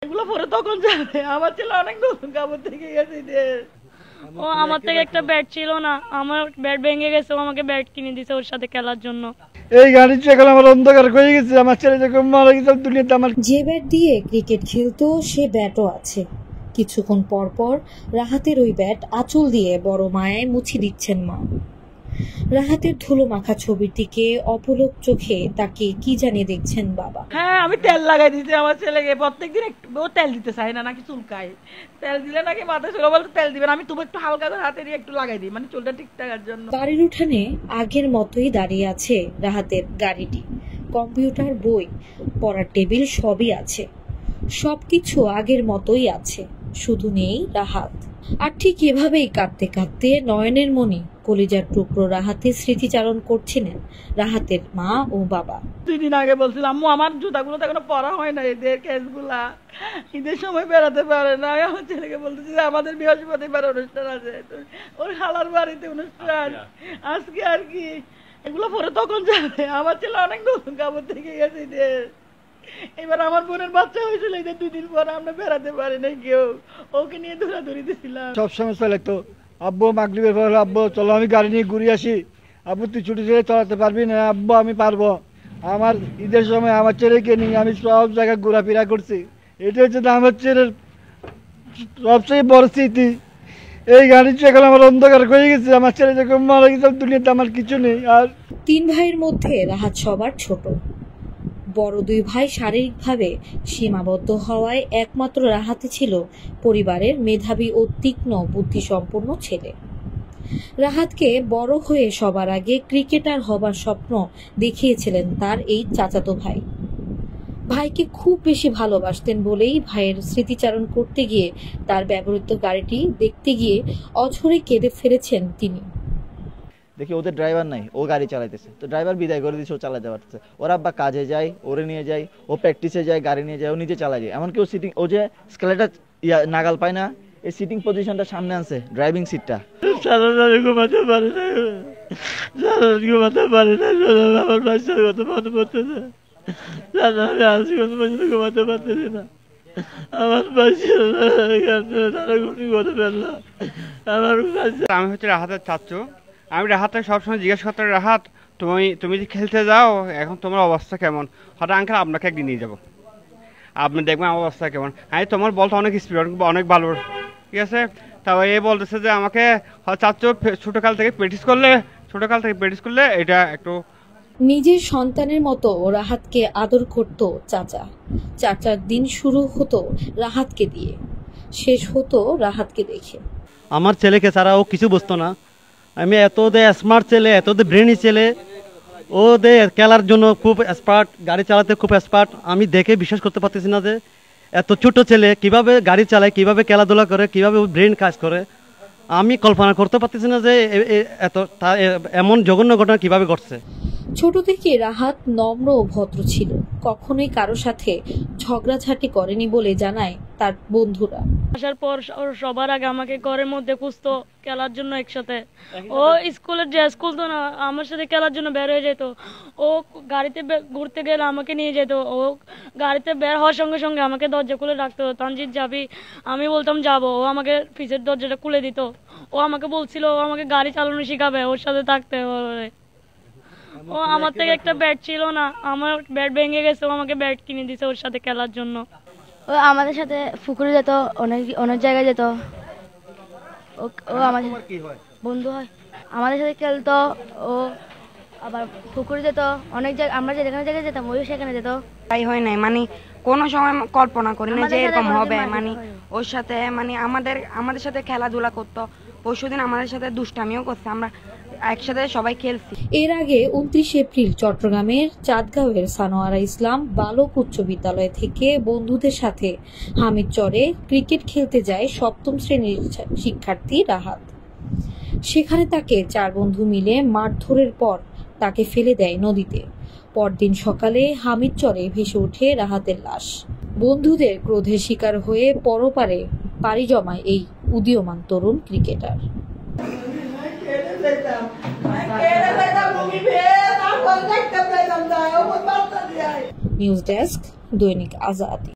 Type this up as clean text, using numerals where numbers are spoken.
এগুলো পরে তখন যাবে। আমার ছেলে অনেক নতুন কাপড় থেকে গেছে। ও আমার থেকে একটা ব্যাট ছিল না, আমার ব্যাট ভেঙে গেছে, ও আমাকে ব্যাট কিনে দিয়েছে ওর সাথে খেলার জন্য। এই গাড়ির চেয়ে আমার অন্ধকার হয়ে গেছে। আমার ছেলে যখন মারা গেছে দুনিয়াতে আমার যে ব্যাট দিয়ে ক্রিকেট খেলতো সে ব্যাটও আছে। কিছুক্ষণ পর পর রাহাতের ওই ব্যাট আঁচল দিয়ে বড় মায়ায় মুছে দিচ্ছেন মা। রাহাতের ধুলো মাখা ছবির দিকে অপলক চোখে তাকে কি জানিয়ে দেখছেন বাবা। হ্যাঁ, আমি তেল লাগাই দিয়েছি আমার ছেলেকে। প্রত্যেকদিন ও তেল দিতে চায় না, নাকি চুলকায়। তেল দিলে নাকি মাথায় চুলো, বলতে তেল দিবেন, আমি তবু একটু হালকা করে হাতে দিয়ে একটু লাগাই দিই, মানে চুলটা ঠিক থাকার জন্য। বাড়ির উঠানে আগের মতোই দাঁড়িয়ে আছে রাহাতের গাড়িটি। কম্পিউটার, বই, পড়ার টেবিল সবই আছে। সবকিছু আগের মতোই আছে, শুধু নেই রাহাত। আর ঠিক এভাবেই কাঁদতে কাঁদতে নয়নের মনি কলিজার টুকরো রাহাতের স্মৃতিচারণ করছিলেন রাহাতের মা ও বাবা। 2 দিন আগে বলছিলাম, আম্মু আমার জুতাগুলো তো এখনো পরা হয় না, এদের কেসগুলা ঈদের সময় বেড়াতে পারে না। আমার ছেলেকে বলতেছি যে আমাদের বৃহস্পতিবার অনুষ্ঠান আছে, ওর খালার বাড়িতে অনুষ্ঠান আজকে, আর কি এগুলো পরে তখন যাবে। আমার ছেলে অনেক নতুন কাপড় থেকে গেছে। এবার আমার বোনের বাচ্চা হয়েছিল, এই 2 দিন পর আমরা বেড়াতে পারি না কেউ, ওকে নিয়ে দৌড়াদৌড়ি দিছিলাম। সবসময় চলে তো আব্বু মাগরিবের পর, আব্বু চলো আমি গাড়ি নিয়ে ঘুরে আসি। আব্বু তুই ছুটি ছেড়ে চালাতে পারবি না? আব্বু আমি পারবো। আমার ঈদের সময় আমার ছেলেকে নিয়ে আমি সব জায়গায় ঘোরাফেরা করছি। এটা হচ্ছে আমার ছেলের সবচেয়ে বড় স্মৃতি। এই গাড়ির চেয়ে আমার অন্ধকার হয়ে গেছে। আমার ছেলে যখন মারা গেছে দুনিয়াতে আমার কিছু নেই। আর 3 ভাইয়ের মধ্যে রাহাত সবার ছোট। বড় 2 ভাই শারীরিকভাবে সীমাবদ্ধ হওয়ায় একমাত্র রাহাতে ছিল পরিবারের মেধাবী ও তীক্ষ্ণ বুদ্ধিসম্পন্ন ছেলে। রাহাতকে বড় হয়ে সবার আগে ক্রিকেটার হবার স্বপ্ন দেখিয়েছিলেন তার এই চাচাতো ভাই। ভাইকে খুব বেশি ভালোবাসতেন বলেই ভাইয়ের স্মৃতিচারণ করতে গিয়ে তার ব্যবহৃত গাড়িটি দেখতে গিয়ে অঝরে কেঁদে ফেলেছেন তিনি। দেখি ওদের ড্রাইভার নাই, ও গাড়ি চালাইতেছে, তো ড্রাইভার বিদায় করে দিচ্ছে, ও চালাতে পারতেছে। ওর আব্বা কাজে যায়, ওরে নিয়ে যায়, ও প্র্যাকটিসে যায়, গাড়ি নিয়ে যায়, ও নিজে চালা যায়। এমনকি ও সিটিং, ও যে স্কেলেটার নাগাল পায় না, এই সিটিং পজিশনটা সামনে আনছে, ড্রাইভিং সিটটা। ঘুমাতে পারে না, ঘুমাতে পারে না, আমার বাচ্চার কথা মনে পড়তেছে। আমি আজ পর্যন্ত ঘুমাতে পারতেছি না। আমার আমি হচ্ছে রাহাতের চাচ্চু। আমি রাহাতকে সবসময় জিজ্ঞেস করতে, রাহাত তুমি যে খেলতে যাও এখন তোমার অবস্থা কেমন? হঠাৎ আঙ্কেল আপনাকে একদিন নিয়ে যাবো, আপনি দেখবেন আমার অবস্থা কেমন। আমি তোমার বলতে অনেক স্পিড, অনেক ভালো, ঠিক আছে। তাও এ বলতেছে যে আমাকে চাচ্চু ছোটকাল থেকে প্র্যাকটিস করলে এটা একটু। নিজের সন্তানের মতো রাহাতকে আদর করত চাচা। চাচার দিন শুরু হতো রাহাতকে দিয়ে, শেষ হতো রাহাতকে দেখে। আমার ছেলেকে ছাড়া ও কিছু বুঝতো না। আমি এত স্মার্ট ছেলে, এত ব্রেনি ছেলে, ও খেলার জন্য খুব এক্সপার্ট, গাড়ি চালাতে খুব এক্সপার্ট। আমি দেখে বিশ্বাস করতে পারতেছি না যে এত ছোট ছেলে কিভাবে গাড়ি চালায়, কিভাবে খেলাধুলা করে, কিভাবে ব্রেন কাজ করে। আমি কল্পনা করতে পারতেছি না যে এমন জঘন্য ঘটনা কিভাবে ঘটছে। ছোট থেকে রাহাত নম্র ও ভদ্র ছিল, কখনোই কারো সাথে ঝগড়াঝাটি করেনি বলে জানায় তার বন্ধুরা। আসার পর সবার আগে আমাকে ঘরের মধ্যে খুঁজতো খেলার জন্য একসাথে। ও স্কুলের ড্রেস খুলতো না, আমার সাথে খেলার জন্য বের হয়ে যেত। ও গাড়িতে ঘুরতে গেলে আমাকে নিয়ে যেত। ও গাড়িতে বের হওয়ার সঙ্গে সঙ্গে আমাকে দরজা খুলে রাখতো, তানজিৎ যাবি? আমি বলতাম যাবো, ও আমাকে পিছের দরজাটা খুলে দিত। ও আমাকে বলছিল ও আমাকে গাড়ি চালানো শিখাবে, ওর সাথে থাকতে হবে। ও আমার থেকে একটা ব্যাট ছিল না, আমার ব্যাট ভেঙে গেছে, ও আমাকে ব্যাট কিনে দিয়েছে ওর সাথে খেলার জন্য। ও আমাদের সাথে পুকুরে যেত, অনেক জায়গায় যেত। ও আমাদের বন্ধু হয়, আমাদের সাথে খেলতো। ও আবার পুকুরে যেত, অনেক জায়গায়, আমরা যেখানে জায়গায় যেতাম ওই সেখানে যেত। তাই হয় নাই, মানে কোনো সময় কল্পনা করি না যে এরকম হবে। মানে ওর সাথে মানে আমাদের সাথে খেলাধুলা করতো। পরশুদিন আমাদের সাথে দুষ্টামিও করছে, আমরা একসাথে সবাই খেলছি। এর আগে 29 এপ্রিল চট্টগ্রামের চাঁদগাঁওয়ের সানোয়ারা ইসলাম বালক উচ্চ বিদ্যালয় থেকে বন্ধুদের সাথে হামিদচরে ক্রিকেট খেলতে যায় 7ম শ্রেণীর শিক্ষার্থী রাহাত। সেখানে তাকে 4 বন্ধু মিলে মারধরের পর তাকে ফেলে দেয় নদীতে। পরদিন সকালে হামিদচরে ভেসে ওঠে রাহাতের লাশ। বন্ধুদের ক্রোধের শিকার হয়ে পরপারে পাড়ি জমায় এই উদীয়মান তরুণ ক্রিকেটার। নিউজ ডেস্ক, দৈনিক আজাদ।